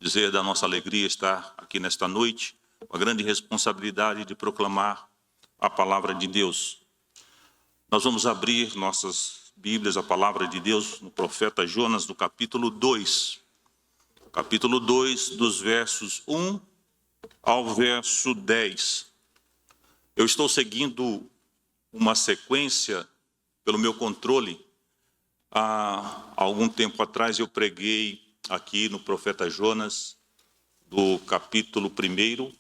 dizer da nossa alegria estar aqui nesta noite, com a grande responsabilidade de proclamar a palavra de Deus. Nós vamos abrir nossas Bíblias, a palavra de Deus, no profeta Jonas, no capítulo 2. Capítulo 2, dos versos 1 ao verso 10. Eu estou seguindo uma sequência pelo meu controle. Há algum tempo atrás eu preguei aqui no profeta Jonas, do capítulo 1,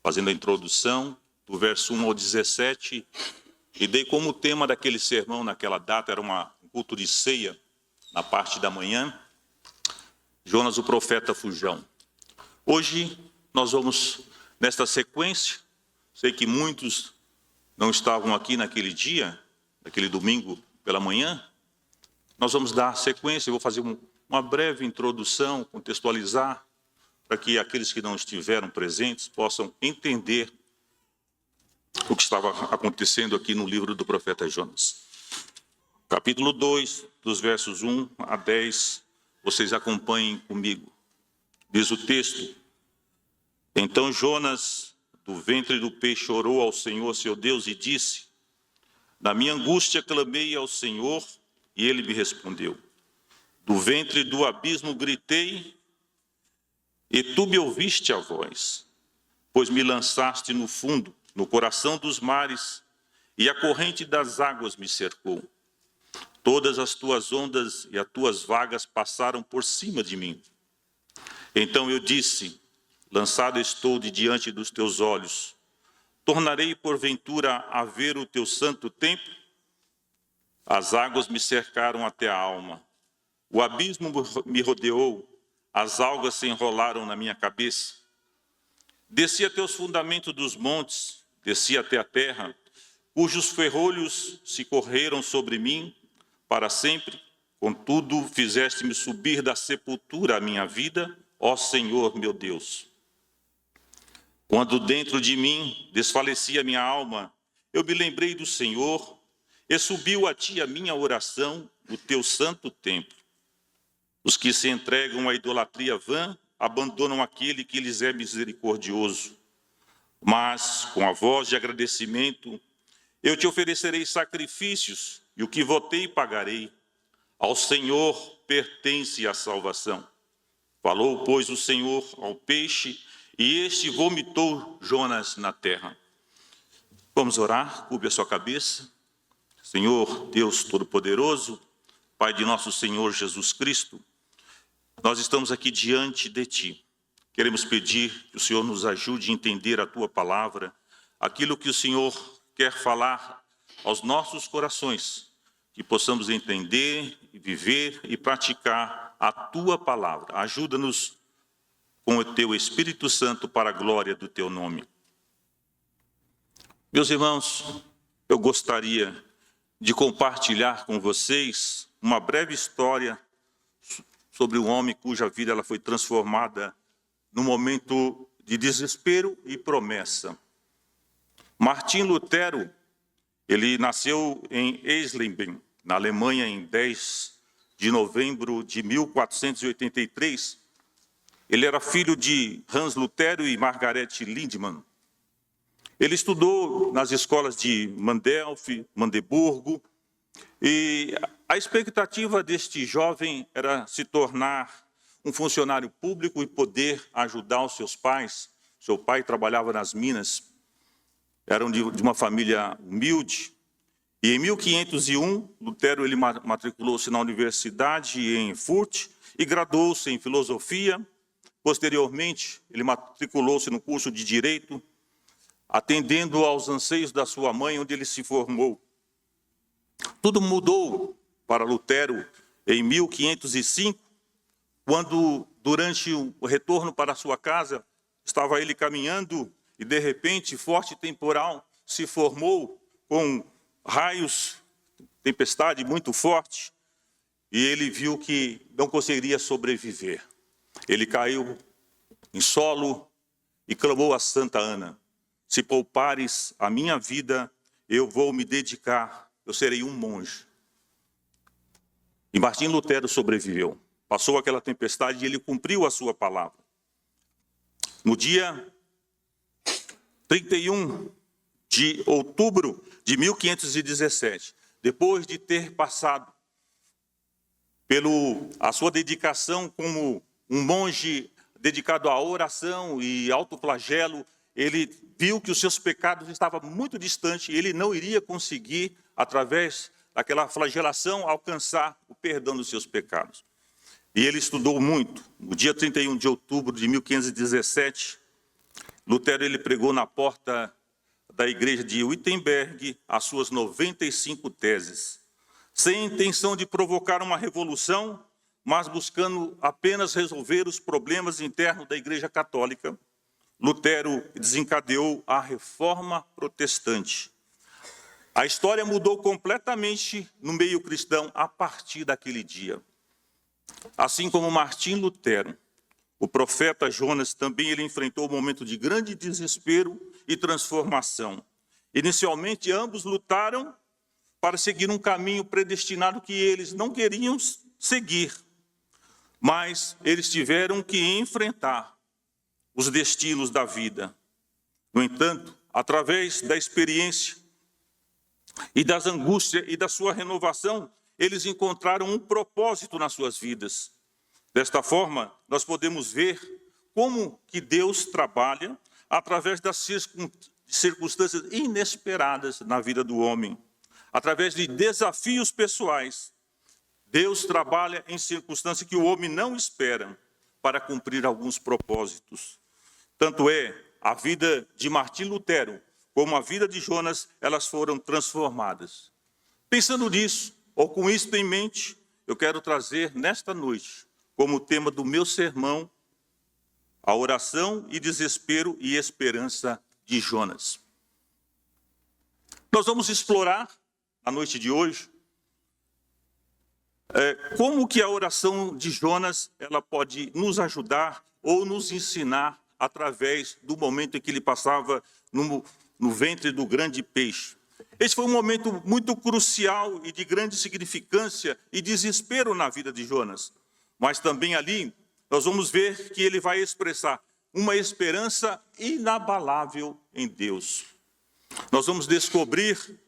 fazendo a introdução, do verso 1 ao 17, e dei como tema daquele sermão naquela data, era um culto de ceia, na parte da manhã, Jonas, o profeta fujão. Hoje nós vamos, nesta sequência, sei que muitos não estavam aqui naquele dia, naquele domingo pela manhã, nós vamos dar sequência, eu vou fazer uma breve introdução, contextualizar, para que aqueles que não estiveram presentes possam entender o que estava acontecendo aqui no livro do profeta Jonas. Capítulo 2, dos versos 1 a 10, vocês acompanhem comigo. Diz o texto: Então Jonas, do ventre do peixe, orou ao Senhor, seu Deus, e disse: Na minha angústia clamei ao Senhor, e ele me respondeu. Do ventre do abismo gritei, e tu me ouviste a voz, pois me lançaste no fundo, no coração dos mares, e a corrente das águas me cercou. Todas as tuas ondas e as tuas vagas passaram por cima de mim. Então eu disse: Lançado estou de diante dos teus olhos. Tornarei porventura a ver o teu santo templo? As águas me cercaram até a alma. O abismo me rodeou. As algas se enrolaram na minha cabeça. Desci até os fundamentos dos montes, desci até a terra, cujos ferrolhos se correram sobre mim para sempre. Contudo, fizeste-me subir da sepultura a minha vida, ó Senhor meu Deus. Quando dentro de mim desfalecia a minha alma, eu me lembrei do Senhor, e subiu a ti a minha oração, o teu santo templo. Os que se entregam à idolatria vã abandonam aquele que lhes é misericordioso. Mas, com a voz de agradecimento, eu te oferecerei sacrifícios, e o que votei pagarei. Ao Senhor pertence a salvação. Falou, pois, o Senhor ao peixe, e este vomitou Jonas na terra. Vamos orar, curve a sua cabeça. Senhor, Deus Todo-Poderoso, Pai de nosso Senhor Jesus Cristo, nós estamos aqui diante de Ti. Queremos pedir que o Senhor nos ajude a entender a Tua palavra, aquilo que o Senhor quer falar aos nossos corações, que possamos entender, viver e praticar a Tua palavra. Ajuda-nos com o Teu Espírito Santo para a glória do Teu nome. Meus irmãos, eu gostaria de compartilhar com vocês uma breve história sobre um homem cuja vida ela foi transformada num momento de desespero e promessa. Martim Lutero, ele nasceu em Eisleben, na Alemanha, em 10 de novembro de 1483. Ele era filho de Hans Lutero e Margaret Lindemann. Ele estudou nas escolas de Mandelf, Mandeburgo, e a expectativa deste jovem era se tornar um funcionário público e poder ajudar os seus pais. Seu pai trabalhava nas minas, eram de uma família humilde. E em 1501, Lutero ele matriculou-se na universidade em Furt e graduou-se em filosofia. Posteriormente, ele matriculou-se no curso de Direito, atendendo aos anseios da sua mãe, onde ele se formou. Tudo mudou para Lutero em 1505, quando, durante o retorno para sua casa, estava ele caminhando e, de repente, forte temporal se formou com raios, tempestade muito forte, e ele viu que não conseguiria sobreviver. Ele caiu em solo e clamou a Santa Ana: Se poupares a minha vida, eu vou me dedicar, eu serei um monge. E Martim Lutero sobreviveu. Passou aquela tempestade e ele cumpriu a sua palavra. No dia 31 de outubro de 1517, depois de ter passado a sua dedicação como um monge dedicado à oração e autoflagelo, ele viu que os seus pecados estavam muito distantes e ele não iria conseguir, através daquela flagelação, alcançar o perdão dos seus pecados. E ele estudou muito. No dia 31 de outubro de 1517, Lutero ele pregou na porta da igreja de Wittenberg as suas 95 teses, sem intenção de provocar uma revolução, mas buscando apenas resolver os problemas internos da Igreja Católica. Lutero desencadeou a Reforma Protestante. A história mudou completamente no meio cristão a partir daquele dia. Assim como Martim Lutero, o profeta Jonas também ele enfrentou um momento de grande desespero e transformação. Inicialmente, ambos lutaram para seguir um caminho predestinado que eles não queriam seguir, mas eles tiveram que enfrentar os destinos da vida. No entanto, através da experiência e das angústias e da sua renovação, eles encontraram um propósito nas suas vidas. Desta forma, nós podemos ver como que Deus trabalha através das circunstâncias inesperadas na vida do homem. Através de desafios pessoais, Deus trabalha em circunstâncias que o homem não espera para cumprir alguns propósitos. Tanto é, a vida de Martim Lutero como a vida de Jonas, elas foram transformadas. Pensando nisso, ou com isso em mente, eu quero trazer nesta noite, como tema do meu sermão, a oração e desespero e esperança de Jonas. Nós vamos explorar, na noite de hoje, como que a oração de Jonas ela pode nos ajudar ou nos ensinar através do momento em que ele passava no ventre do grande peixe. Esse foi um momento muito crucial e de grande significância e desespero na vida de Jonas. Mas também ali nós vamos ver que ele vai expressar uma esperança inabalável em Deus. Nós vamos descobrir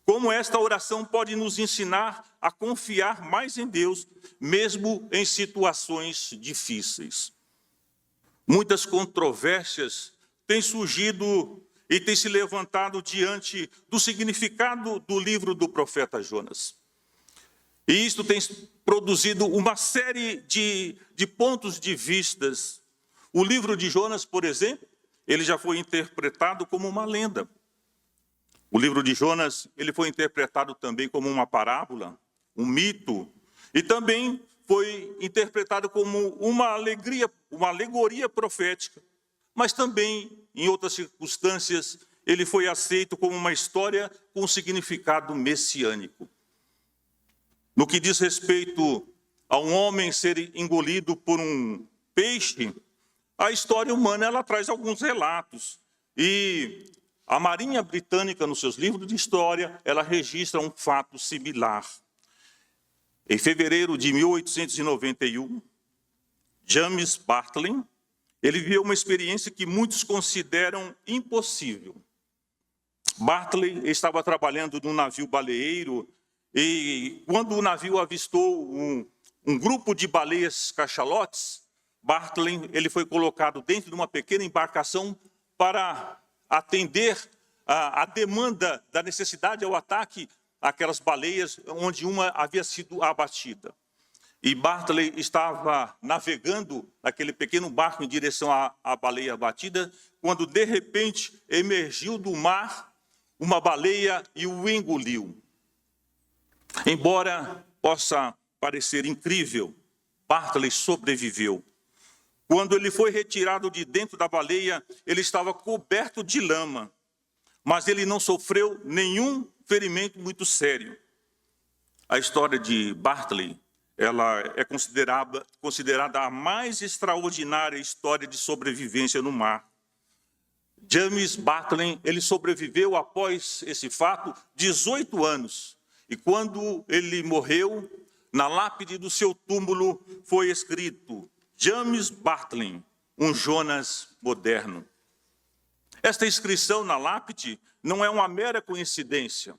como esta oração pode nos ensinar a confiar mais em Deus, mesmo em situações difíceis. Muitas controvérsias têm surgido e têm se levantado diante do significado do livro do profeta Jonas. E isto tem produzido uma série de pontos de vistas. O livro de Jonas, por exemplo, ele já foi interpretado como uma lenda. O livro de Jonas, ele foi interpretado também como uma parábola, um mito, e também foi interpretado como uma alegoria profética, mas também, em outras circunstâncias, ele foi aceito como uma história com significado messiânico. No que diz respeito a um homem ser engolido por um peixe, a história humana ela traz alguns relatos. E a Marinha Britânica, nos seus livros de história, ela registra um fato similar. Em fevereiro de 1891, James Bartlett, ele viveu uma experiência que muitos consideram impossível. Bartlett estava trabalhando num navio baleeiro e quando o navio avistou um grupo de baleias cachalotes, Bartlett ele foi colocado dentro de uma pequena embarcação para atender a demanda da necessidade ao ataque àquelas baleias onde uma havia sido abatida. E Bartlett estava navegando naquele pequeno barco em direção à baleia abatida, quando de repente emergiu do mar uma baleia e o engoliu. Embora possa parecer incrível, Bartlett sobreviveu. Quando ele foi retirado de dentro da baleia, ele estava coberto de lama, mas ele não sofreu nenhum ferimento muito sério. A história de Bartlett, ela é considerada a mais extraordinária história de sobrevivência no mar. James Bartlett, ele sobreviveu após esse fato 18 anos. E quando ele morreu, na lápide do seu túmulo foi escrito: James Bartlett, um Jonas moderno. Esta inscrição na lápide não é uma mera coincidência.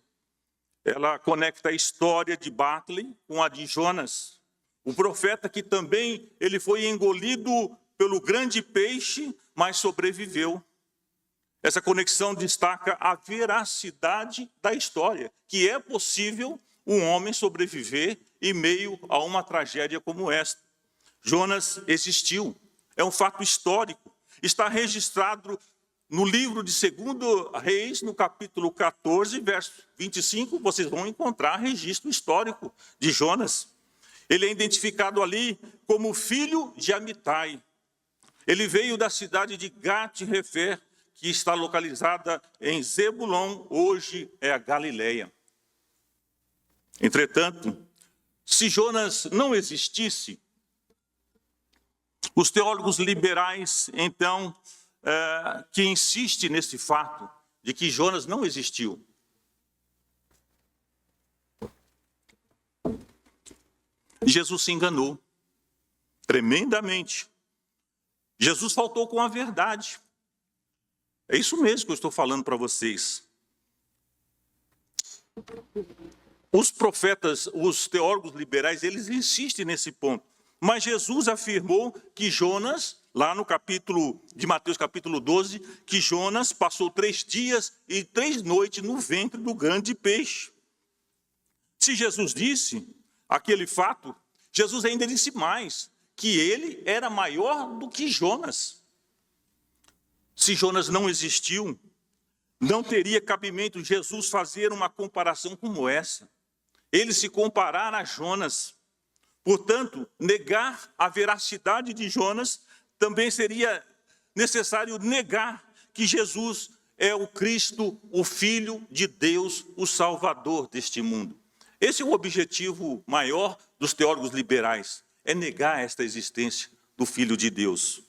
Ela conecta a história de Barclay com a de Jonas, o profeta que também ele foi engolido pelo grande peixe, mas sobreviveu. Essa conexão destaca a veracidade da história, que é possível um homem sobreviver em meio a uma tragédia como esta. Jonas existiu, é um fato histórico, está registrado no livro de 2 Reis, no capítulo 14, verso 25, vocês vão encontrar registro histórico de Jonas. Ele é identificado ali como filho de Amitai. Ele veio da cidade de Gat-Hefer, que está localizada em Zebulon, hoje é a Galileia. Entretanto, se Jonas não existisse, os teólogos liberais, então, que insistem nesse fato de que Jonas não existiu, Jesus se enganou tremendamente. Jesus faltou com a verdade. É isso mesmo que eu estou falando para vocês. Os profetas, os teólogos liberais, eles insistem nesse ponto. Mas Jesus afirmou que Jonas, lá no capítulo de Mateus, capítulo 12, que Jonas passou 3 dias e 3 noites no ventre do grande peixe. Se Jesus disse aquele fato, Jesus ainda disse mais, que ele era maior do que Jonas. Se Jonas não existiu, não teria cabimento Jesus fazer uma comparação como essa. Ele se comparar a Jonas. Portanto, negar a veracidade de Jonas também seria necessário negar que Jesus é o Cristo, o Filho de Deus, o Salvador deste mundo. Esse é o objetivo maior dos teólogos liberais, é negar esta existência do Filho de Deus.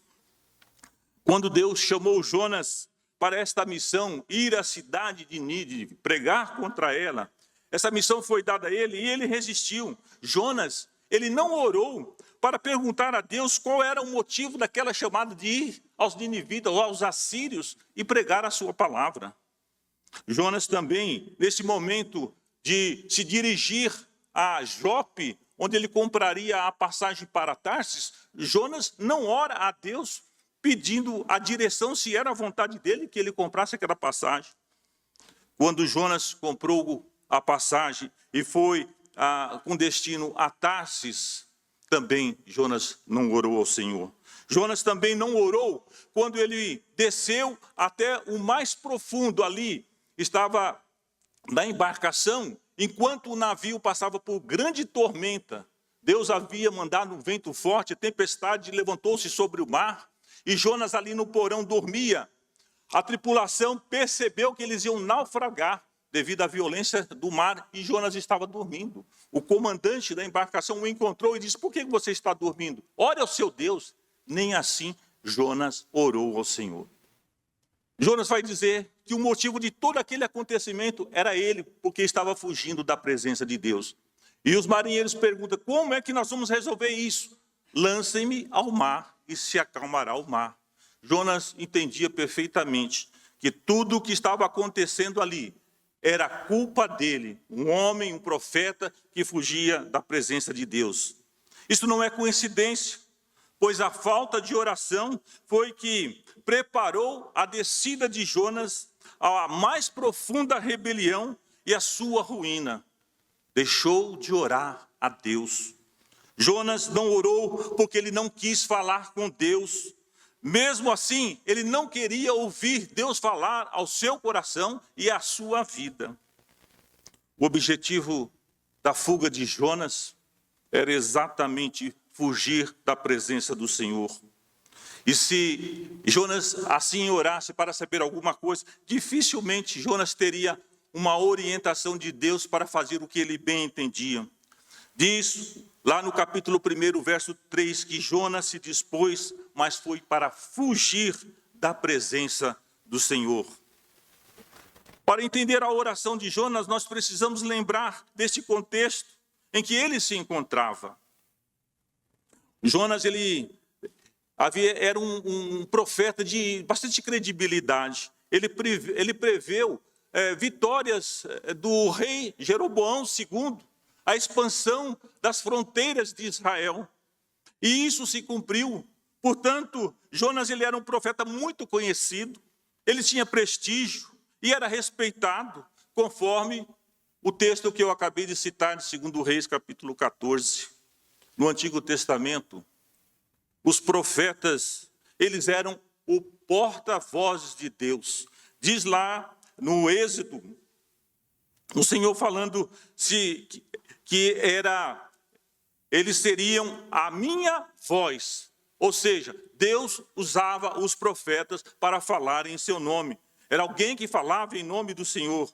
Quando Deus chamou Jonas para esta missão, ir à cidade de Nínive, pregar contra ela, essa missão foi dada a ele e ele resistiu. Jonas, ele não orou para perguntar a Deus qual era o motivo daquela chamada de ir aos ninivitas, aos assírios, e pregar a sua palavra. Jonas também, nesse momento de se dirigir a Jope, onde ele compraria a passagem para Tarsis, Jonas não ora a Deus pedindo a direção, se era a vontade dele que ele comprasse aquela passagem. Quando Jonas comprou a passagem e foi com destino a Tarsis, também Jonas não orou ao Senhor. Jonas também não orou quando ele desceu até o mais profundo ali, estava na embarcação, enquanto o navio passava por grande tormenta. Deus havia mandado um vento forte, a tempestade levantou-se sobre o mar, e Jonas ali no porão dormia. A tripulação percebeu que eles iam naufragar devido à violência do mar, e Jonas estava dormindo. O comandante da embarcação o encontrou e disse: por que você está dormindo? Ore ao seu Deus. Nem assim Jonas orou ao Senhor. Jonas vai dizer que o motivo de todo aquele acontecimento era ele, porque estava fugindo da presença de Deus. E os marinheiros perguntam: como é que nós vamos resolver isso? Lancem-me ao mar e se acalmará o mar. Jonas entendia perfeitamente que tudo o que estava acontecendo ali era culpa dele, um homem, um profeta que fugia da presença de Deus. Isso não é coincidência, pois a falta de oração foi que preparou a descida de Jonas à mais profunda rebelião e à sua ruína. Deixou de orar a Deus. Jonas não orou porque ele não quis falar com Deus. Mesmo assim, ele não queria ouvir Deus falar ao seu coração e à sua vida. O objetivo da fuga de Jonas era exatamente fugir da presença do Senhor. E se Jonas assim orasse para saber alguma coisa, dificilmente Jonas teria uma orientação de Deus para fazer o que ele bem entendia. Diz lá no capítulo 1, verso 3, que Jonas se dispôs, mas foi para fugir da presença do Senhor. Para entender a oração de Jonas, nós precisamos lembrar deste contexto em que ele se encontrava. Jonas, ele era um profeta de bastante credibilidade. Ele preveu vitórias do rei Jeroboão II, a expansão das fronteiras de Israel. E isso se cumpriu. Portanto, Jonas ele era um profeta muito conhecido, ele tinha prestígio e era respeitado, conforme o texto que eu acabei de citar, de 2 Reis, capítulo 14. No Antigo Testamento, os profetas, eles eram o porta-vozes de Deus. Diz lá no Êxodo, o Senhor falando que eles seriam a minha voz. Ou seja, Deus usava os profetas para falar em seu nome. Era alguém que falava em nome do Senhor.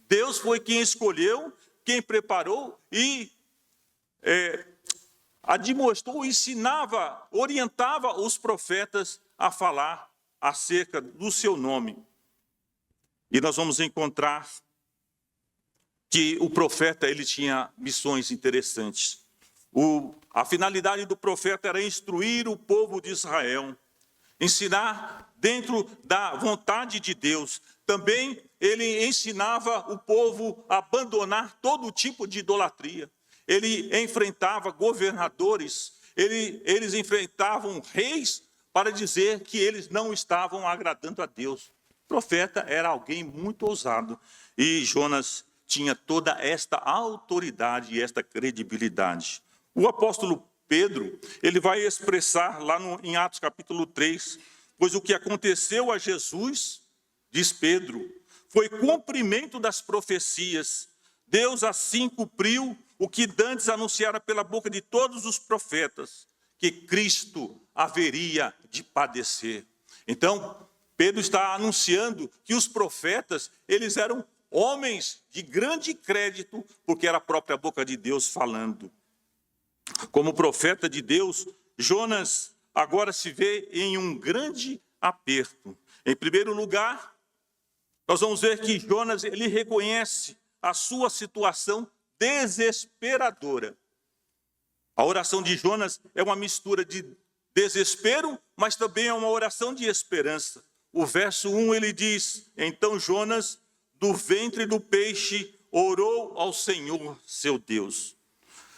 Deus foi quem escolheu, quem preparou e admoestou, ensinava, orientava os profetas a falar acerca do seu nome. E nós vamos encontrar que o profeta ele tinha missões interessantes. A finalidade do profeta era instruir o povo de Israel, ensinar dentro da vontade de Deus. Também ele ensinava o povo a abandonar todo tipo de idolatria. Ele enfrentava governadores, eles enfrentavam reis para dizer que eles não estavam agradando a Deus. O profeta era alguém muito ousado e Jonas tinha toda esta autoridade e esta credibilidade. O apóstolo Pedro, ele vai expressar lá em Atos capítulo 3, pois o que aconteceu a Jesus, diz Pedro, foi cumprimento das profecias. Deus assim cumpriu o que dantes anunciara pela boca de todos os profetas, que Cristo haveria de padecer. Então, Pedro está anunciando que os profetas, eles eram homens de grande crédito, porque era a própria boca de Deus falando. Como profeta de Deus, Jonas agora se vê em um grande aperto. Em primeiro lugar, nós vamos ver que Jonas ele reconhece a sua situação desesperadora. A oração de Jonas é uma mistura de desespero, mas também é uma oração de esperança. O verso 1 ele diz: então Jonas, do ventre do peixe, orou ao Senhor seu Deus.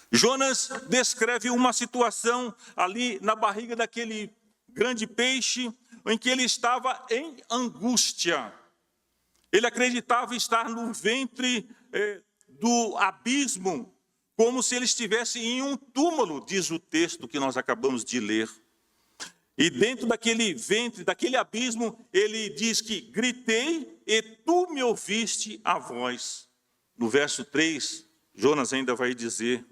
Jonas descreve uma situação ali na barriga daquele grande peixe, em que ele estava em angústia. Ele acreditava estar no ventre do abismo, como se ele estivesse em um túmulo, diz o texto que nós acabamos de ler. E dentro daquele ventre, daquele abismo, ele diz que gritei e tu me ouviste a voz. No verso 3, Jonas ainda vai dizer: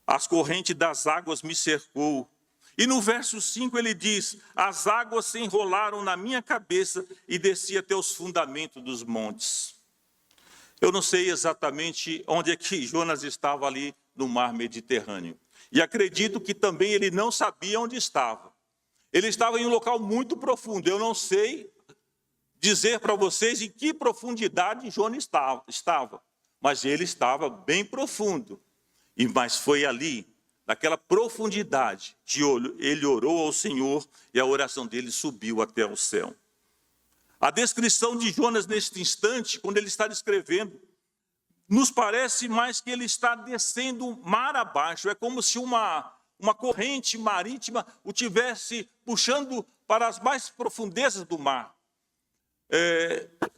as correntes das águas me cercou. E no verso 5 ele diz: as águas se enrolaram na minha cabeça e desci até os fundamentos dos montes. Eu não sei exatamente onde é que Jonas estava ali no mar Mediterrâneo. E acredito que também ele não sabia onde estava. Ele estava em um local muito profundo. Eu não sei dizer para vocês em que profundidade Jonas estava. Mas ele estava bem profundo. Mas foi ali, naquela profundidade, que ele orou ao Senhor e a oração dele subiu até o céu. A descrição de Jonas neste instante, quando ele está descrevendo, nos parece mais que ele está descendo mar abaixo. É como se uma corrente marítima o tivesse puxando para as mais profundezas do mar.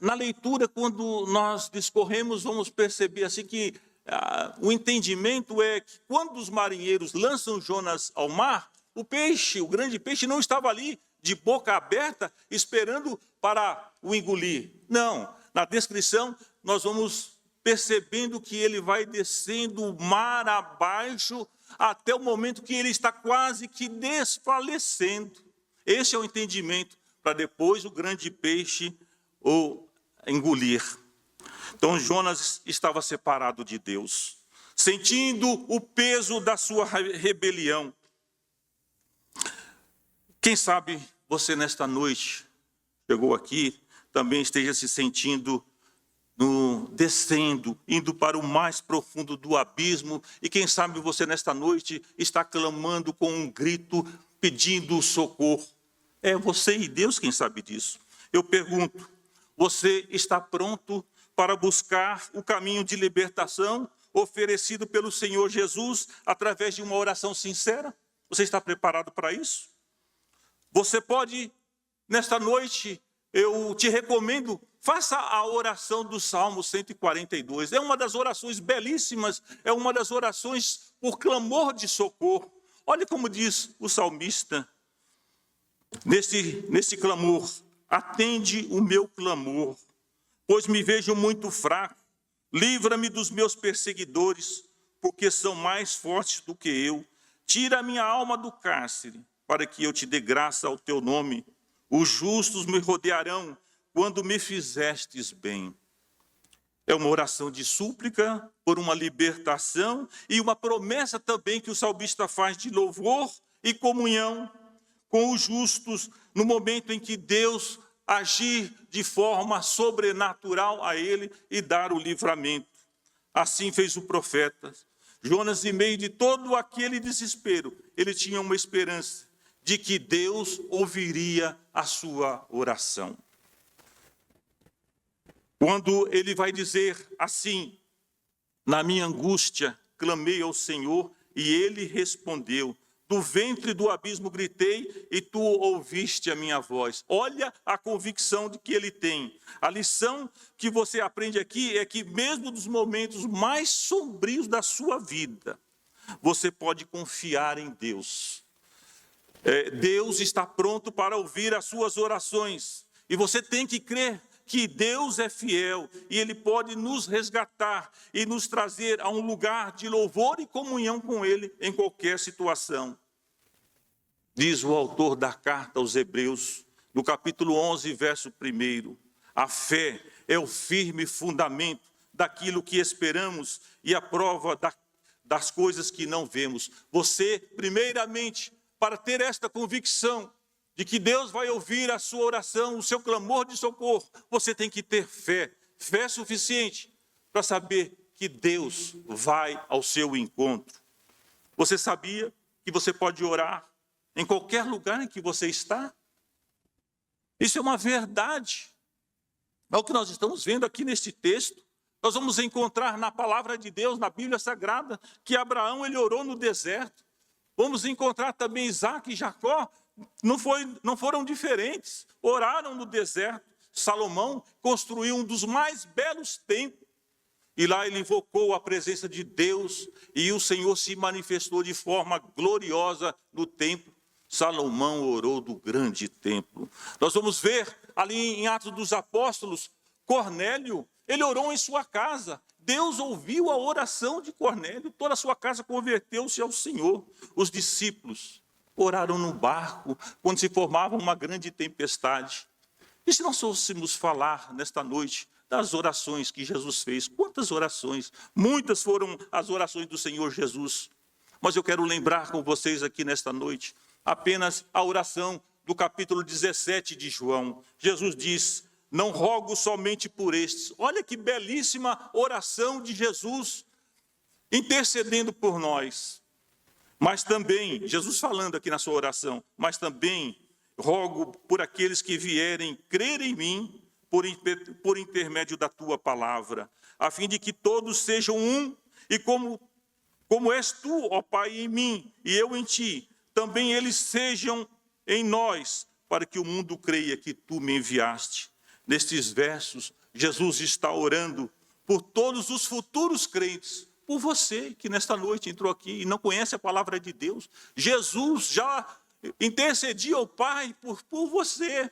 Na leitura, quando nós discorremos, vamos perceber assim que o entendimento é que quando os marinheiros lançam Jonas ao mar, o grande peixe não estava ali de boca aberta esperando para o engolir. Não, na descrição nós vamos percebendo que ele vai descendo mar abaixo até o momento que ele está quase que desfalecendo. Esse é o entendimento, para depois o grande peixe o engolir. Então Jonas estava separado de Deus, sentindo o peso da sua rebelião. Quem sabe você nesta noite chegou aqui, também esteja se sentindo descendo, indo para o mais profundo do abismo, e quem sabe você nesta noite está clamando com um grito, pedindo socorro. É você e Deus quem sabe disso. Eu pergunto, você está pronto para buscar o caminho de libertação oferecido pelo Senhor Jesus através de uma oração sincera? Você está preparado para isso? Você pode, nesta noite, eu te recomendo, faça a oração do Salmo 142. É uma das orações belíssimas, é uma das orações por clamor de socorro. Olha como diz o salmista, nesse clamor: atende o meu clamor, pois me vejo muito fraco. Livra-me dos meus perseguidores, porque são mais fortes do que eu. Tira a minha alma do cárcere, para que eu te dê graça ao teu nome. Os justos me rodearão quando me fizestes bem. É uma oração de súplica por uma libertação e uma promessa também que o salmista faz de louvor e comunhão com os justos no momento em que Deus agir de forma sobrenatural a ele e dar o livramento. Assim fez o profeta. Jonas, em meio de todo aquele desespero, ele tinha uma esperança de que Deus ouviria a sua oração. Quando ele vai dizer assim: na minha angústia clamei ao Senhor e ele respondeu. Do ventre do abismo gritei e tu ouviste a minha voz. Olha a convicção de que ele tem. A lição que você aprende aqui é que mesmo nos momentos mais sombrios da sua vida, você pode confiar em Deus. Deus está pronto para ouvir as suas orações. E você tem que crer que Deus é fiel e Ele pode nos resgatar e nos trazer a um lugar de louvor e comunhão com Ele em qualquer situação. Diz o autor da carta aos Hebreus, no capítulo 11, verso 1, a fé é o firme fundamento daquilo que esperamos e a prova das coisas que não vemos. Você, primeiramente, para ter esta convicção de que Deus vai ouvir a sua oração, o seu clamor de socorro, você tem que ter fé suficiente para saber que Deus vai ao seu encontro. Você sabia que você pode orar em qualquer lugar em que você está? Isso é uma verdade. É o que nós estamos vendo aqui neste texto. Nós vamos encontrar na palavra de Deus, na Bíblia Sagrada, que Abraão ele orou no deserto. Vamos encontrar também Isaac e Jacó, não foram diferentes, oraram no deserto. Salomão construiu um dos mais belos templos, e lá ele invocou a presença de Deus, e o Senhor se manifestou de forma gloriosa no templo. Salomão orou do grande templo. Nós vamos ver ali em Atos dos Apóstolos, Cornélio, ele orou em sua casa. Deus ouviu a oração de Cornélio, toda a sua casa converteu-se ao Senhor. Os discípulos oraram no barco, quando se formava uma grande tempestade. E se nós fôssemos falar nesta noite das orações que Jesus fez, quantas orações? Muitas foram as orações do Senhor Jesus. Mas eu quero lembrar com vocês aqui nesta noite, apenas a oração do capítulo 17 de João. Jesus diz: não rogo somente por estes. Olha que belíssima oração de Jesus, intercedendo por nós. Mas também, Jesus falando aqui na sua oração, mas também rogo por aqueles que vierem crer em mim por intermédio da tua palavra, a fim de que todos sejam um, e como és tu, ó Pai, em mim, e eu em ti, também eles sejam em nós, para que o mundo creia que tu me enviaste. Nestes versos, Jesus está orando por todos os futuros crentes, por você que nesta noite entrou aqui e não conhece a palavra de Deus. Jesus já intercedia ao Pai por você.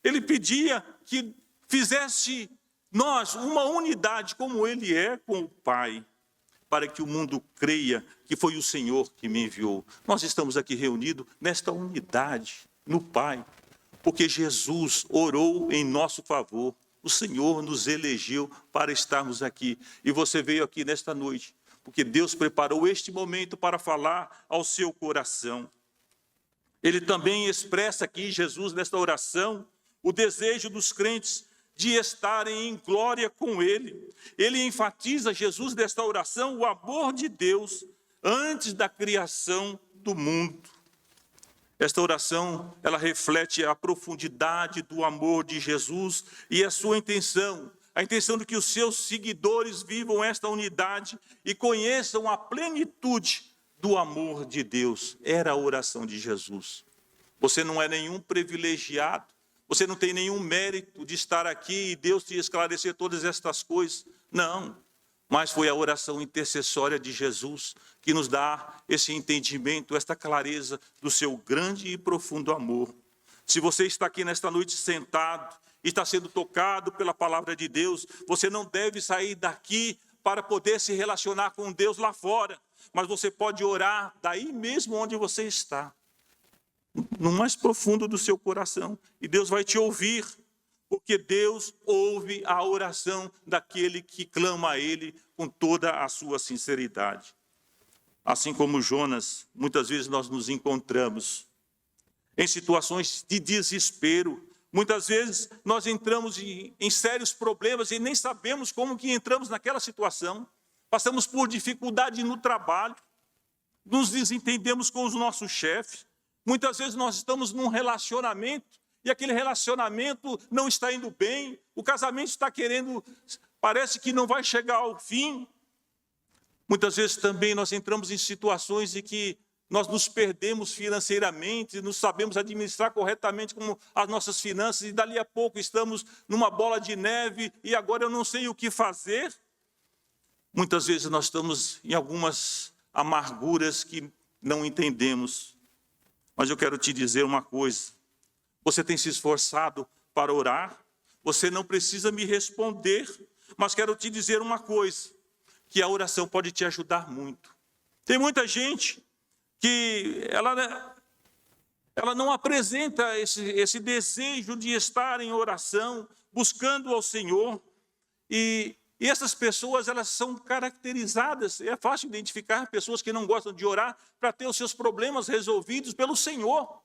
Ele pedia que fizesse nós uma unidade como Ele é com o Pai, para que o mundo creia que foi o Senhor que me enviou. Nós estamos aqui reunidos nesta unidade no Pai, porque Jesus orou em nosso favor. O Senhor nos elegeu para estarmos aqui. E você veio aqui nesta noite, porque Deus preparou este momento para falar ao seu coração. Ele também expressa aqui, Jesus, nesta oração, o desejo dos crentes de estarem em glória com Ele. Ele enfatiza, Jesus, nesta oração, o amor de Deus antes da criação do mundo. Esta oração, ela reflete a profundidade do amor de Jesus e a sua intenção, a intenção de que os seus seguidores vivam esta unidade e conheçam a plenitude do amor de Deus. Era a oração de Jesus. Você não é nenhum privilegiado, você não tem nenhum mérito de estar aqui e Deus te esclarecer todas estas coisas. Não. Mas foi a oração intercessória de Jesus que nos dá esse entendimento, esta clareza do seu grande e profundo amor. Se você está aqui nesta noite sentado e está sendo tocado pela palavra de Deus, você não deve sair daqui para poder se relacionar com Deus lá fora, mas você pode orar daí mesmo onde você está, no mais profundo do seu coração, e Deus vai te ouvir. Porque Deus ouve a oração daquele que clama a Ele com toda a sua sinceridade. Assim como Jonas, muitas vezes nós nos encontramos em situações de desespero. Muitas vezes nós entramos em sérios problemas e nem sabemos como que entramos naquela situação. Passamos por dificuldade no trabalho, nos desentendemos com os nossos chefes. Muitas vezes nós estamos num relacionamento e aquele relacionamento não está indo bem, o casamento está parece que não vai chegar ao fim. Muitas vezes também nós entramos em situações em que nós nos perdemos financeiramente, não sabemos administrar corretamente como as nossas finanças, e dali a pouco estamos numa bola de neve, e agora eu não sei o que fazer. Muitas vezes nós estamos em algumas amarguras que não entendemos. Mas eu quero te dizer uma coisa. Você tem se esforçado para orar? Você não precisa me responder, mas quero te dizer uma coisa, que a oração pode te ajudar muito. Tem muita gente que ela não apresenta esse desejo de estar em oração, buscando ao Senhor, e essas pessoas, elas são caracterizadas, é fácil identificar pessoas que não gostam de orar para ter os seus problemas resolvidos pelo Senhor.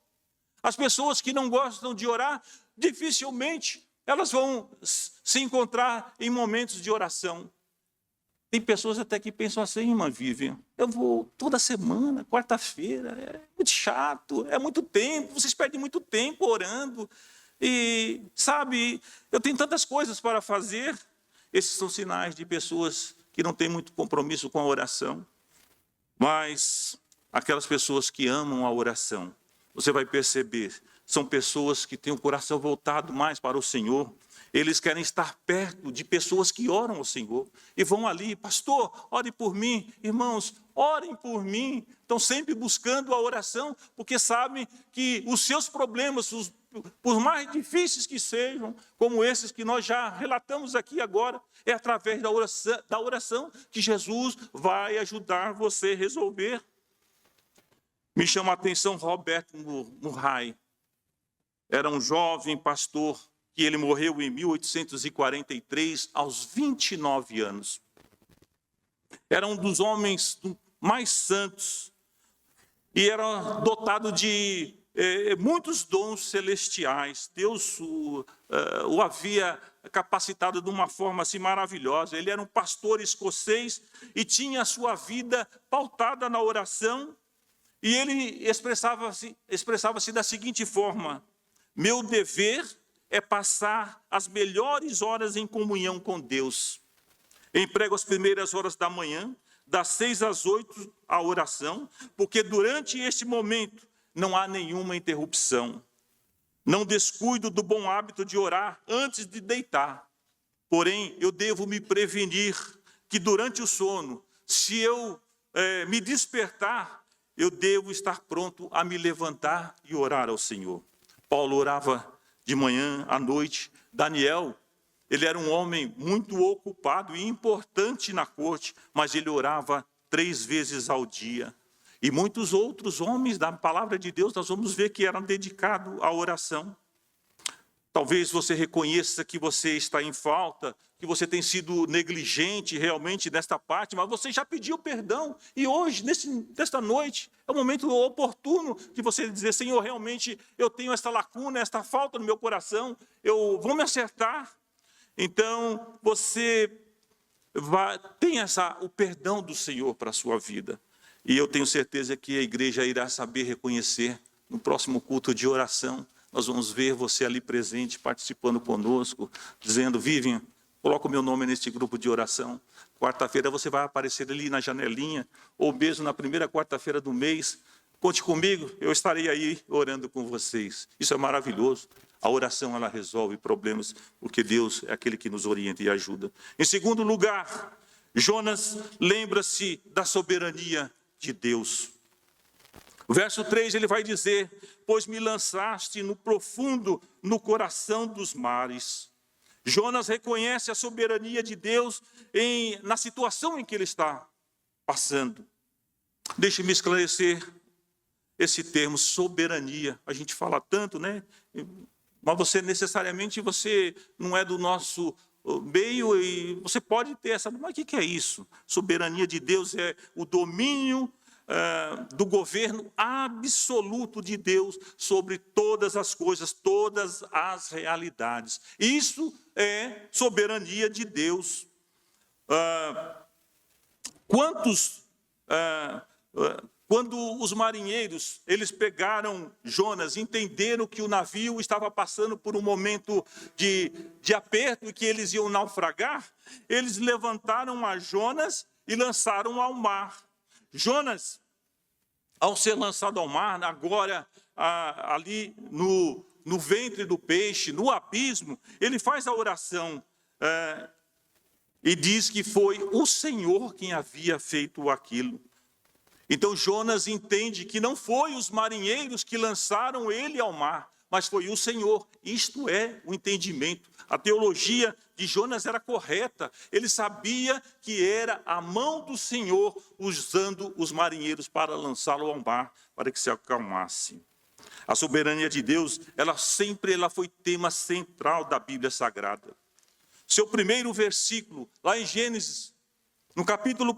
As pessoas que não gostam de orar, dificilmente elas vão se encontrar em momentos de oração. Tem pessoas até que pensam assim, irmã Vivian, eu vou toda semana, quarta-feira, é muito chato, é muito tempo, vocês perdem muito tempo orando. E, sabe, eu tenho tantas coisas para fazer. Esses são sinais de pessoas que não têm muito compromisso com a oração. Mas aquelas pessoas que amam a oração, você vai perceber, são pessoas que têm o coração voltado mais para o Senhor. Eles querem estar perto de pessoas que oram ao Senhor. E vão ali, pastor, ore por mim. Irmãos, orem por mim. Estão sempre buscando a oração, porque sabem que os seus problemas, por mais difíceis que sejam, como esses que nós já relatamos aqui agora, é através da oração que Jesus vai ajudar você a resolver. Me chama a atenção Roberto Murray. Era um jovem pastor que ele morreu em 1843, aos 29 anos. Era um dos homens mais santos e era dotado de muitos dons celestiais. Deus o havia capacitado de uma forma assim maravilhosa. Ele era um pastor escocês e tinha a sua vida pautada na oração. E ele expressava-se da seguinte forma: meu dever é passar as melhores horas em comunhão com Deus. Emprego as primeiras horas da manhã, das 6 às 8, a oração, porque durante este momento não há nenhuma interrupção. Não descuido do bom hábito de orar antes de deitar. Porém, eu devo me prevenir que durante o sono, se eu me despertar, eu devo estar pronto a me levantar e orar ao Senhor. Paulo orava de manhã, à noite. Daniel, ele era um homem muito ocupado e importante na corte, mas ele orava 3 vezes ao dia. E muitos outros homens da palavra de Deus, nós vamos ver que eram dedicados à oração. Talvez você reconheça que você está em falta, que você tem sido negligente realmente nesta parte, mas você já pediu perdão. E hoje, nesta noite, é o momento oportuno de você dizer: Senhor, realmente eu tenho esta lacuna, esta falta no meu coração, eu vou me acertar. Então, você tem o perdão do Senhor para a sua vida. E eu tenho certeza que a igreja irá saber reconhecer no próximo culto de oração, nós vamos ver você ali presente, participando conosco, dizendo: Vivian, coloca o meu nome neste grupo de oração. Quarta-feira você vai aparecer ali na janelinha, ou mesmo na primeira quarta-feira do mês. Conte comigo, eu estarei aí orando com vocês. Isso é maravilhoso. A oração, ela resolve problemas, porque Deus é aquele que nos orienta e ajuda. Em segundo lugar, Jonas lembra-se da soberania de Deus. O verso 3, ele vai dizer: pois me lançaste no profundo, no coração dos mares. Jonas reconhece a soberania de Deus na situação em que ele está passando. Deixe-me esclarecer esse termo, soberania. A gente fala tanto, né? Mas você não é do nosso meio e você pode ter essa... Mas o que é isso? Soberania de Deus é o domínio do governo absoluto de Deus sobre todas as coisas, todas as realidades. Isso é soberania de Deus. Quando os marinheiros, eles pegaram Jonas, entenderam que o navio estava passando por um momento de aperto e que eles iam naufragar, eles levantaram a Jonas e lançaram ao mar. Jonas, ao ser lançado ao mar, agora ali no ventre do peixe, no abismo, ele faz a oração e diz que foi o Senhor quem havia feito aquilo. Então Jonas entende que não foi os marinheiros que lançaram ele ao mar, mas foi o Senhor. Isto é o entendimento. A teologia de Jonas era correta. Ele sabia que era a mão do Senhor usando os marinheiros para lançá-lo ao mar, para que se acalmasse. A soberania de Deus, ela foi tema central da Bíblia Sagrada. Seu primeiro versículo, lá em Gênesis, no capítulo 1,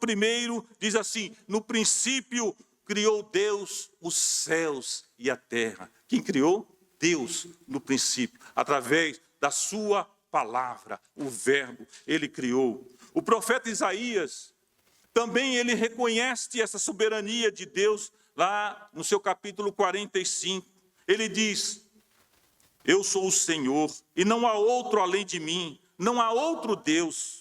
diz assim: no princípio criou Deus os céus e a terra. Quem criou? Deus, no princípio, através da sua palavra, o verbo, ele criou. O profeta Isaías, também ele reconhece essa soberania de Deus, lá no seu capítulo 45. Ele diz: eu sou o Senhor, e não há outro além de mim, não há outro Deus.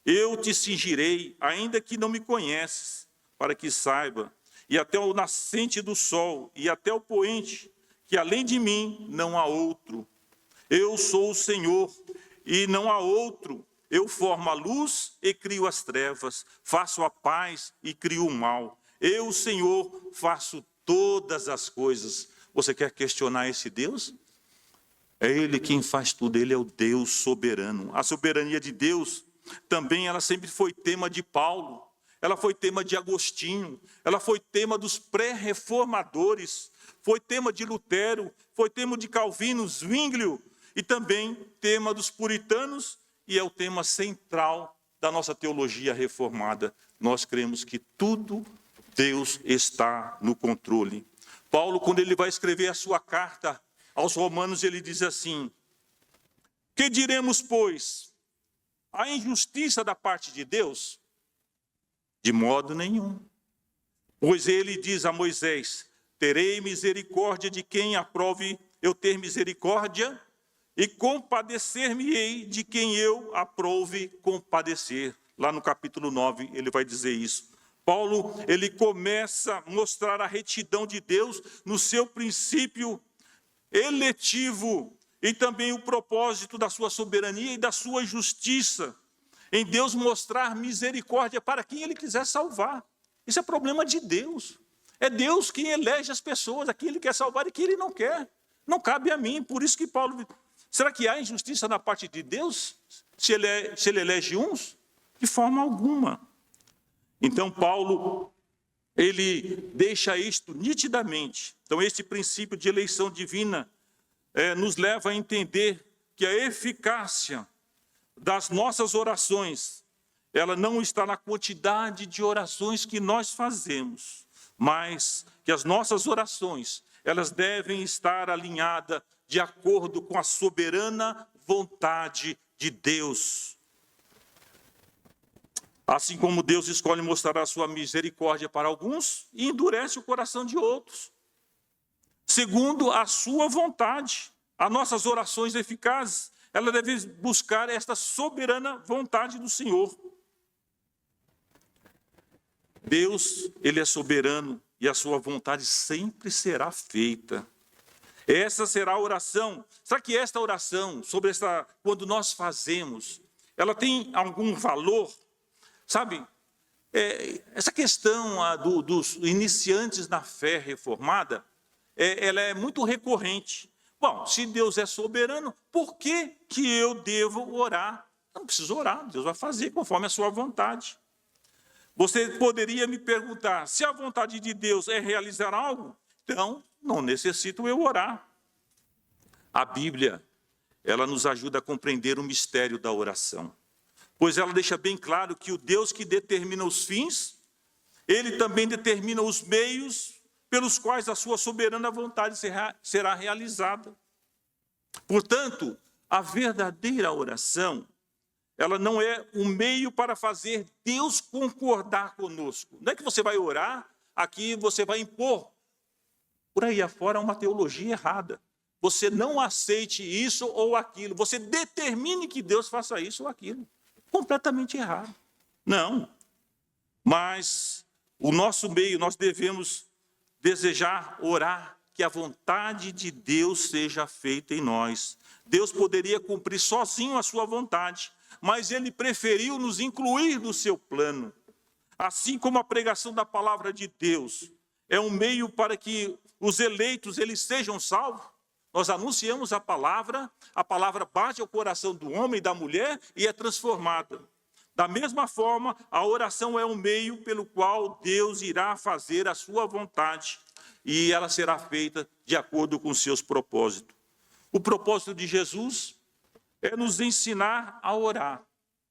Eu te cingirei, ainda que não me conheces, para que saiba, e até o nascente do sol, e até o poente, que além de mim não há outro. Eu sou o Senhor, e não há outro. Eu formo a luz e crio as trevas, faço a paz e crio o mal. Eu, o Senhor, faço todas as coisas. Você quer questionar esse Deus? É Ele quem faz tudo, Ele é o Deus soberano. A soberania de Deus também ela sempre foi tema de Paulo, ela foi tema de Agostinho, ela foi tema dos pré-reformadores, foi tema de Lutero, foi tema de Calvino, Zwinglio, e também tema dos puritanos, e é o tema central da nossa teologia reformada. Nós cremos que tudo Deus está no controle. Paulo, quando ele vai escrever a sua carta aos Romanos, ele diz assim: que diremos, pois? A injustiça da parte de Deus? De modo nenhum. Pois ele diz a Moisés: terei misericórdia de quem aprove eu ter misericórdia, e compadecer-me-ei de quem eu aprove compadecer. Lá no capítulo 9 ele vai dizer isso. Paulo, ele começa a mostrar a retidão de Deus no seu princípio eletivo, e também o propósito da sua soberania e da sua justiça, em Deus mostrar misericórdia para quem Ele quiser salvar. Isso é problema de Deus. É Deus quem elege as pessoas, a quem Ele quer salvar e quem Ele não quer. Não cabe a mim, por isso que Paulo... Será que há injustiça na parte de Deus, se ele elege uns? De forma alguma. Então Paulo, ele deixa isto nitidamente. Então esse princípio de eleição divina nos leva a entender que a eficácia das nossas orações, ela não está na quantidade de orações que nós fazemos, mas que as nossas orações, elas devem estar alinhadas de acordo com a soberana vontade de Deus. Assim como Deus escolhe mostrar a sua misericórdia para alguns e endurece o coração de outros. segundo a sua vontade. As nossas orações eficazes, ela deve buscar esta soberana vontade do Senhor. Deus, ele é soberano e a sua vontade sempre será feita. Essa será a oração. Será que esta oração, quando nós fazemos, ela tem algum valor? Sabe, essa questão dos iniciantes na fé reformada, ela é muito recorrente. Bom, se Deus é soberano, por que eu devo orar? Eu não preciso orar, Deus vai fazer conforme a sua vontade. Você poderia me perguntar, se a vontade de Deus é realizar algo, então não necessito eu orar. A Bíblia, ela nos ajuda a compreender o mistério da oração, pois ela deixa bem claro que o Deus que determina os fins, ele também determina os meios pelos quais a sua soberana vontade será realizada. Portanto, a verdadeira oração, ela não é um meio para fazer Deus concordar conosco. Não é que você vai orar, aqui você vai impor. Por aí afora uma teologia errada. Você não aceite isso ou aquilo. Você determine que Deus faça isso ou aquilo. Completamente errado. Não. Mas o nosso meio, nós devemos desejar orar que a vontade de Deus seja feita em nós. Deus poderia cumprir sozinho a sua vontade, mas ele preferiu nos incluir no seu plano. Assim como a pregação da palavra de Deus é um meio para que os eleitos eles sejam salvos, nós anunciamos a palavra bate ao coração do homem e da mulher e é transformada. Da mesma forma, a oração é um meio pelo qual Deus irá fazer a sua vontade e ela será feita de acordo com os seus propósitos. O propósito de Jesus é nos ensinar a orar.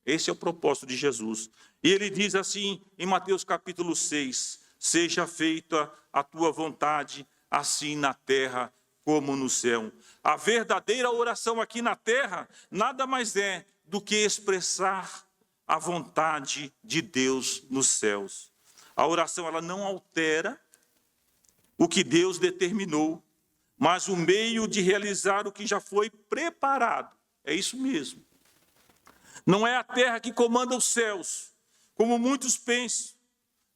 Esse é o propósito de Jesus. E ele diz assim em Mateus capítulo 6, seja feita a tua vontade, assim na terra como no céu. A verdadeira oração aqui na terra nada mais é do que expressar a vontade de Deus nos céus. A oração ela não altera o que Deus determinou, mas o meio de realizar o que já foi preparado. É isso mesmo. Não é a terra que comanda os céus, como muitos pensam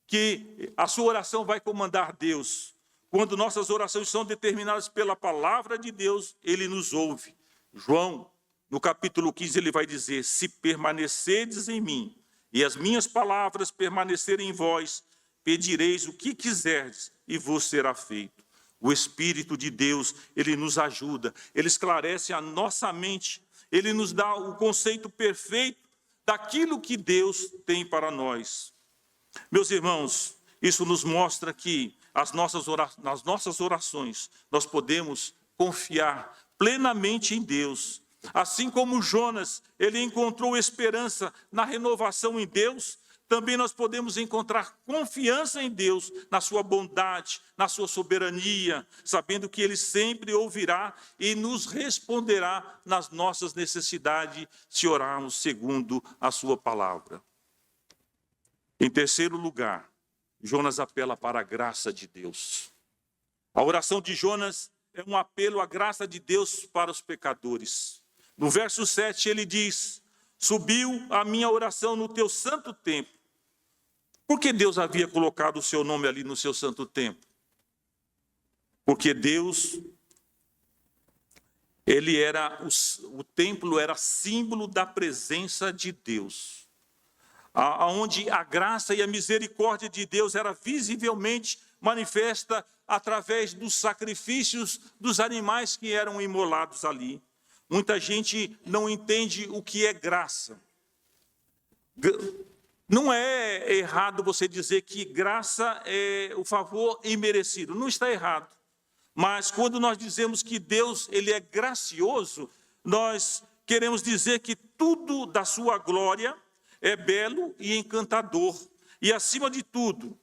que a sua oração vai comandar Deus. Quando nossas orações são determinadas pela palavra de Deus, ele nos ouve. João, no capítulo 15, ele vai dizer, se permanecerdes em mim e as minhas palavras permanecerem em vós, pedireis o que quiserdes e vos será feito. O Espírito de Deus, ele nos ajuda, ele esclarece a nossa mente, ele nos dá o conceito perfeito daquilo que Deus tem para nós. Meus irmãos, isso nos mostra que nas nossas orações nós podemos confiar plenamente em Deus. Assim como Jonas, ele encontrou esperança na renovação em Deus, também nós podemos encontrar confiança em Deus, na sua bondade, na sua soberania, sabendo que ele sempre ouvirá e nos responderá nas nossas necessidades, se orarmos segundo a sua palavra. Em terceiro lugar, Jonas apela para a graça de Deus. A oração de Jonas é um apelo à graça de Deus para os pecadores. No verso 7 ele diz, subiu a minha oração no teu santo templo. Por que Deus havia colocado o seu nome ali no seu santo templo? Porque Deus, o templo era símbolo da presença de Deus. Onde a graça e a misericórdia de Deus era visivelmente manifesta através dos sacrifícios dos animais que eram imolados ali. Muita gente não entende o que é graça. Não é errado você dizer que graça é o favor imerecido. Não está errado. Mas quando nós dizemos que Deus ele é gracioso, nós queremos dizer que tudo da sua glória é belo e encantador. E acima de tudo,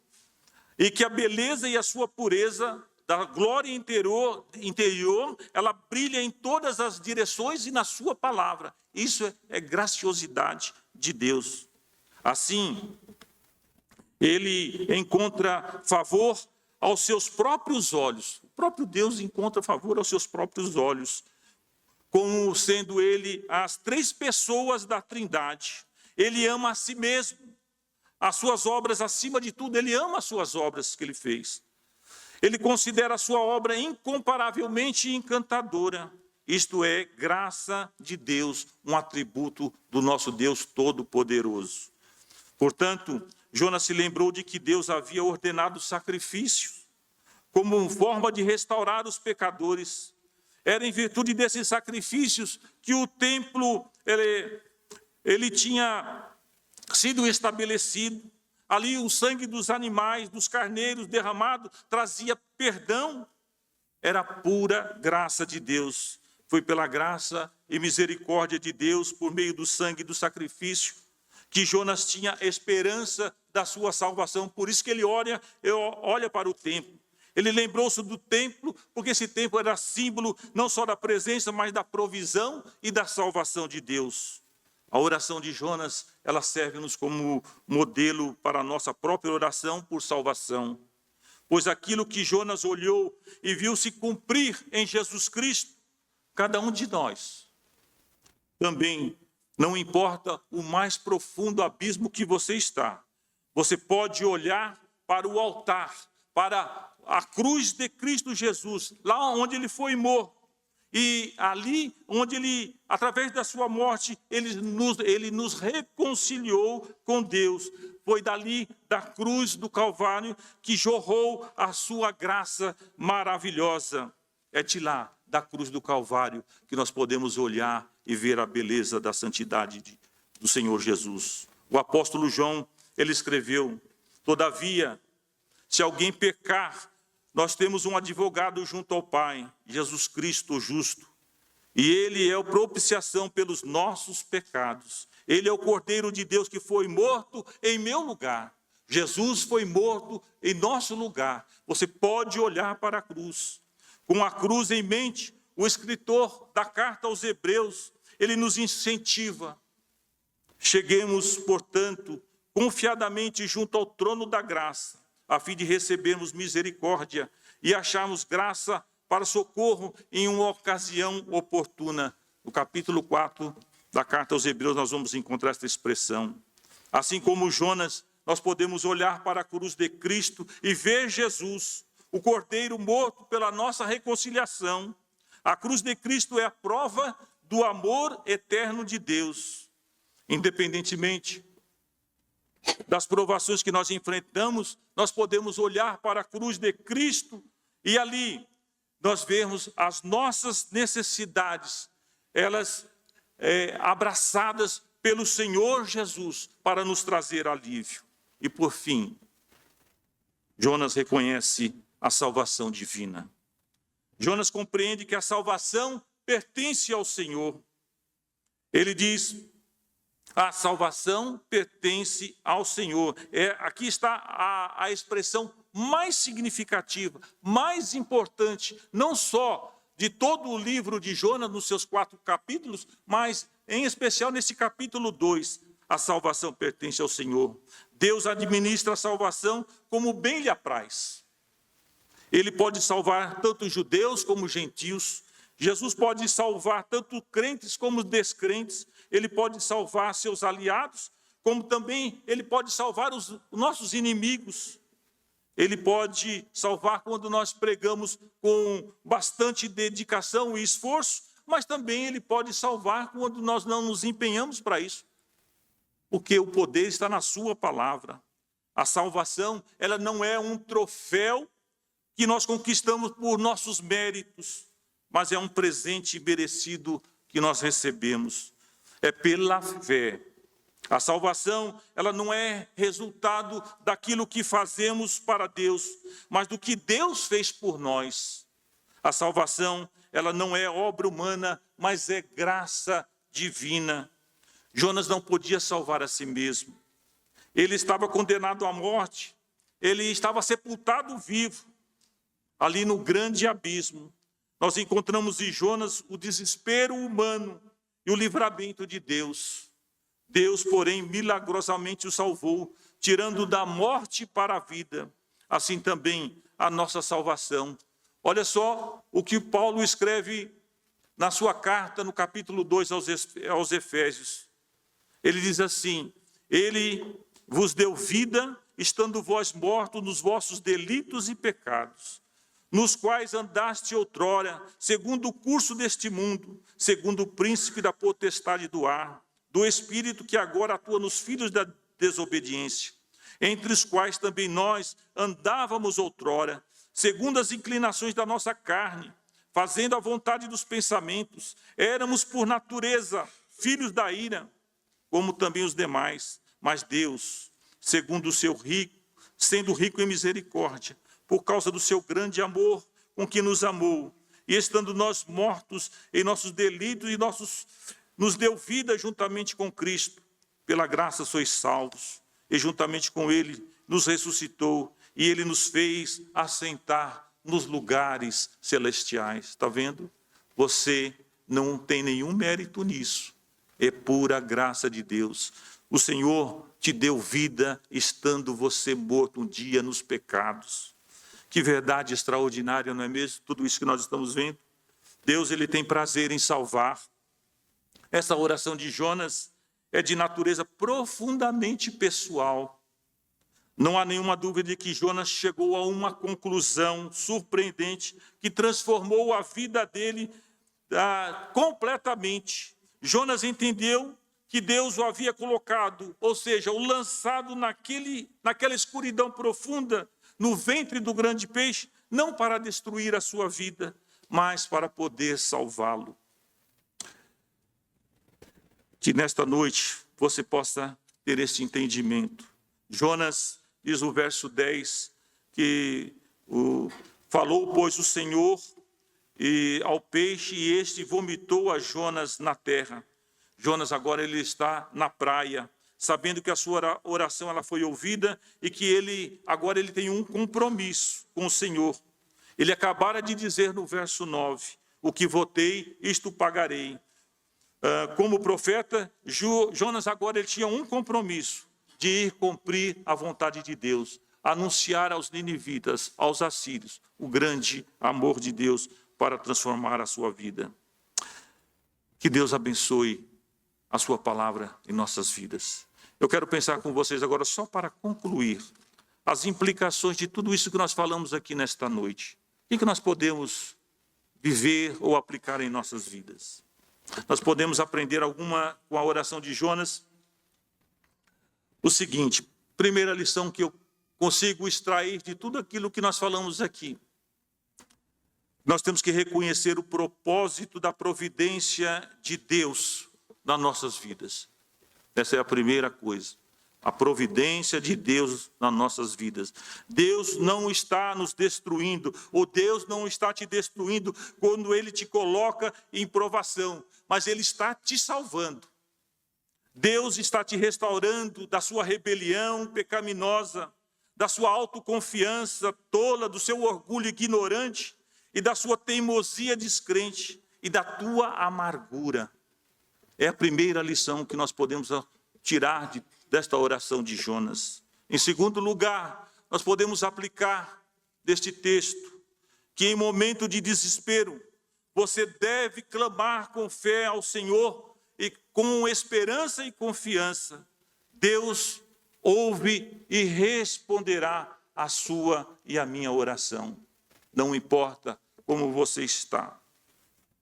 e que a beleza e a sua pureza da glória interior, ela brilha em todas as direções e na sua palavra. Isso é graciosidade de Deus. Assim, ele encontra favor aos seus próprios olhos. O próprio Deus encontra favor aos seus próprios olhos, como sendo ele as três pessoas da Trindade. Ele ama a si mesmo, as suas obras acima de tudo, ele ama as suas obras que ele fez. Ele considera a sua obra incomparavelmente encantadora. Isto é, graça de Deus, um atributo do nosso Deus Todo-Poderoso. Portanto, Jonas se lembrou de que Deus havia ordenado sacrifícios como forma de restaurar os pecadores. Era em virtude desses sacrifícios que o templo ele tinha sido estabelecido. Ali o sangue dos animais, dos carneiros derramado, trazia perdão. Era pura graça de Deus. Foi pela graça e misericórdia de Deus, por meio do sangue do sacrifício, que Jonas tinha esperança da sua salvação. Por isso que ele olha para o templo. Ele lembrou-se do templo, porque esse templo era símbolo não só da presença, mas da provisão e da salvação de Deus. A oração de Jonas, ela serve-nos como modelo para a nossa própria oração por salvação. Pois aquilo que Jonas olhou e viu se cumprir em Jesus Cristo, cada um de nós também, não importa o mais profundo abismo que você está, você pode olhar para o altar, para a cruz de Cristo Jesus, lá onde ele foi morto. E ali onde ele, através da sua morte, ele nos reconciliou com Deus. Foi dali, da cruz do Calvário, que jorrou a sua graça maravilhosa. É de lá, da cruz do Calvário, que nós podemos olhar e ver a beleza da santidade do Senhor Jesus. O apóstolo João, ele escreveu: todavia, se alguém pecar, nós temos um advogado junto ao Pai, Jesus Cristo o justo. E ele é a propiciação pelos nossos pecados. Ele é o Cordeiro de Deus que foi morto em meu lugar. Jesus foi morto em nosso lugar. Você pode olhar para a cruz. Com a cruz em mente, o escritor da carta aos Hebreus, ele nos incentiva. Cheguemos, portanto, confiadamente junto ao trono da graça, a fim de recebermos misericórdia e acharmos graça para socorro em uma ocasião oportuna. No capítulo 4 da carta aos Hebreus, nós vamos encontrar esta expressão. Assim como Jonas, nós podemos olhar para a cruz de Cristo e ver Jesus, o Cordeiro morto pela nossa reconciliação. A cruz de Cristo é a prova do amor eterno de Deus. Independentemente das provações que nós enfrentamos, nós podemos olhar para a cruz de Cristo e ali nós vemos as nossas necessidades, elas abraçadas pelo Senhor Jesus para nos trazer alívio. E por fim, Jonas reconhece a salvação divina. Jonas compreende que a salvação pertence ao Senhor. Ele diz: a salvação pertence ao Senhor. Aqui está a expressão mais significativa, mais importante, não só de todo o livro de Jonas, nos seus 4 capítulos, mas em especial nesse capítulo 2, a salvação pertence ao Senhor. Deus administra a salvação como bem lhe apraz. Ele pode salvar tanto judeus como gentios. Jesus pode salvar tanto crentes como descrentes. Ele pode salvar seus aliados, como também ele pode salvar os nossos inimigos. Ele pode salvar quando nós pregamos com bastante dedicação e esforço, mas também ele pode salvar quando nós não nos empenhamos para isso. Porque o poder está na sua palavra. A salvação, ela não é um troféu que nós conquistamos por nossos méritos, mas é um presente merecido que nós recebemos. É pela fé. A salvação, ela não é resultado daquilo que fazemos para Deus, mas do que Deus fez por nós. A salvação, ela não é obra humana, mas é graça divina. Jonas não podia salvar a si mesmo. Ele estava condenado à morte. Ele estava sepultado vivo, ali no grande abismo. Nós encontramos em Jonas o desespero humano e o livramento de Deus. Deus, porém, milagrosamente o salvou, tirando da morte para a vida. Assim também, a nossa salvação. Olha só o que Paulo escreve na sua carta, no capítulo 2 aos Efésios. Ele diz assim: ele vos deu vida, estando vós mortos nos vossos delitos e pecados, nos quais andaste outrora, segundo o curso deste mundo, segundo o príncipe da potestade do ar, do espírito que agora atua nos filhos da desobediência, entre os quais também nós andávamos outrora, segundo as inclinações da nossa carne, fazendo a vontade dos pensamentos. Éramos por natureza filhos da ira, como também os demais. Mas Deus, segundo o seu rico, sendo rico em misericórdia, por causa do seu grande amor com que nos amou, e estando nós mortos em nossos delitos, nos deu vida juntamente com Cristo. Pela graça sois salvos, e juntamente com Ele nos ressuscitou, e Ele nos fez assentar nos lugares celestiais. Está vendo? Você não tem nenhum mérito nisso. É pura graça de Deus. O Senhor te deu vida, estando você morto um dia nos pecados. Que verdade extraordinária, não é mesmo? Tudo isso que nós estamos vendo. Deus, ele tem prazer em salvar. Essa oração de Jonas é de natureza profundamente pessoal. Não há nenhuma dúvida de que Jonas chegou a uma conclusão surpreendente que transformou a vida dele completamente. Jonas entendeu que Deus o havia colocado, ou seja, o lançado naquela escuridão profunda, no ventre do grande peixe, não para destruir a sua vida, mas para poder salvá-lo. Que nesta noite você possa ter esse entendimento. Jonas, diz o verso 10, que falou, pois, o Senhor ao peixe, e este vomitou a Jonas na terra. Jonas agora ele está na praia, sabendo que a sua oração ela foi ouvida e que agora ele tem um compromisso com o Senhor. Ele acabara de dizer no verso 9, o que votei, isto pagarei. Como profeta, Jonas agora ele tinha um compromisso, de ir cumprir a vontade de Deus, anunciar aos ninivitas, aos assírios, o grande amor de Deus para transformar a sua vida. Que Deus abençoe a sua palavra em nossas vidas. Eu quero pensar com vocês agora, só para concluir, as implicações de tudo isso que nós falamos aqui nesta noite. O que nós podemos viver ou aplicar em nossas vidas? Nós podemos aprender com a oração de Jonas. O seguinte, primeira lição que eu consigo extrair de tudo aquilo que nós falamos aqui. Nós temos que reconhecer o propósito da providência de Deus nas nossas vidas. Essa é a primeira coisa. A providência de Deus nas nossas vidas. Deus não está nos destruindo, ou Deus não está te destruindo quando Ele te coloca em provação, mas Ele está te salvando. Deus está te restaurando da sua rebelião pecaminosa, da sua autoconfiança tola, do seu orgulho ignorante e da sua teimosia descrente e da tua amargura. É a primeira lição que nós podemos tirar desta oração de Jonas. Em segundo lugar, nós podemos aplicar deste texto que em momento de desespero, você deve clamar com fé ao Senhor e com esperança e confiança. Deus ouve e responderá a sua e a minha oração. Não importa como você está.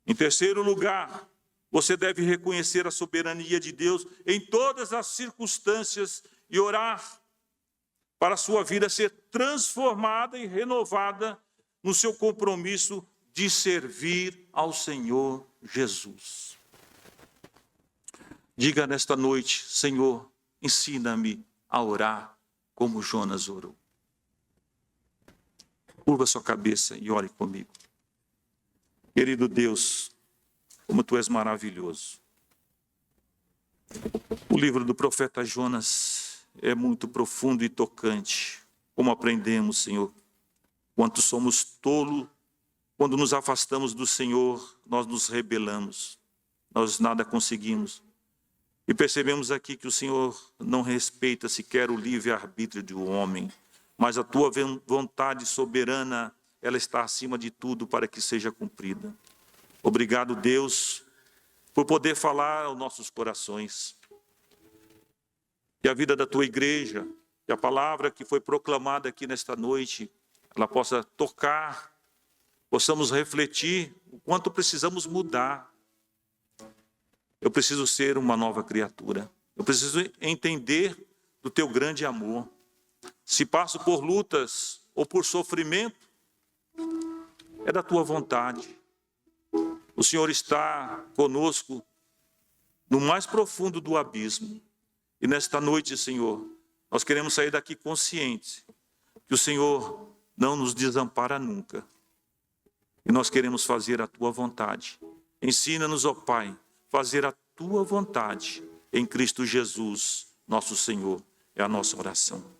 Em terceiro lugar, você deve reconhecer a soberania de Deus em todas as circunstâncias e orar para a sua vida ser transformada e renovada no seu compromisso de servir ao Senhor Jesus. Diga nesta noite, Senhor, ensina-me a orar como Jonas orou. Curva sua cabeça e ore comigo. Querido Deus, como Tu és maravilhoso. O livro do profeta Jonas é muito profundo e tocante. Como aprendemos, Senhor, quanto somos tolos, quando nos afastamos do Senhor, nós nos rebelamos, nós nada conseguimos. E percebemos aqui que o Senhor não respeita sequer o livre-arbítrio do homem. mas a tua vontade soberana, ela está acima de tudo para que seja cumprida. Obrigado, Deus, por poder falar aos nossos corações. Que a vida da tua igreja, que a palavra que foi proclamada aqui nesta noite, ela possa tocar, possamos refletir o quanto precisamos mudar. Eu preciso ser uma nova criatura. Eu preciso entender do teu grande amor. Se passo por lutas ou por sofrimento, é da tua vontade. O Senhor está conosco no mais profundo do abismo. E nesta noite, Senhor, nós queremos sair daqui conscientes que o Senhor não nos desampara nunca. E nós queremos fazer a tua vontade. Ensina-nos, ó Pai, fazer a tua vontade em Cristo Jesus, nosso Senhor. É a nossa oração.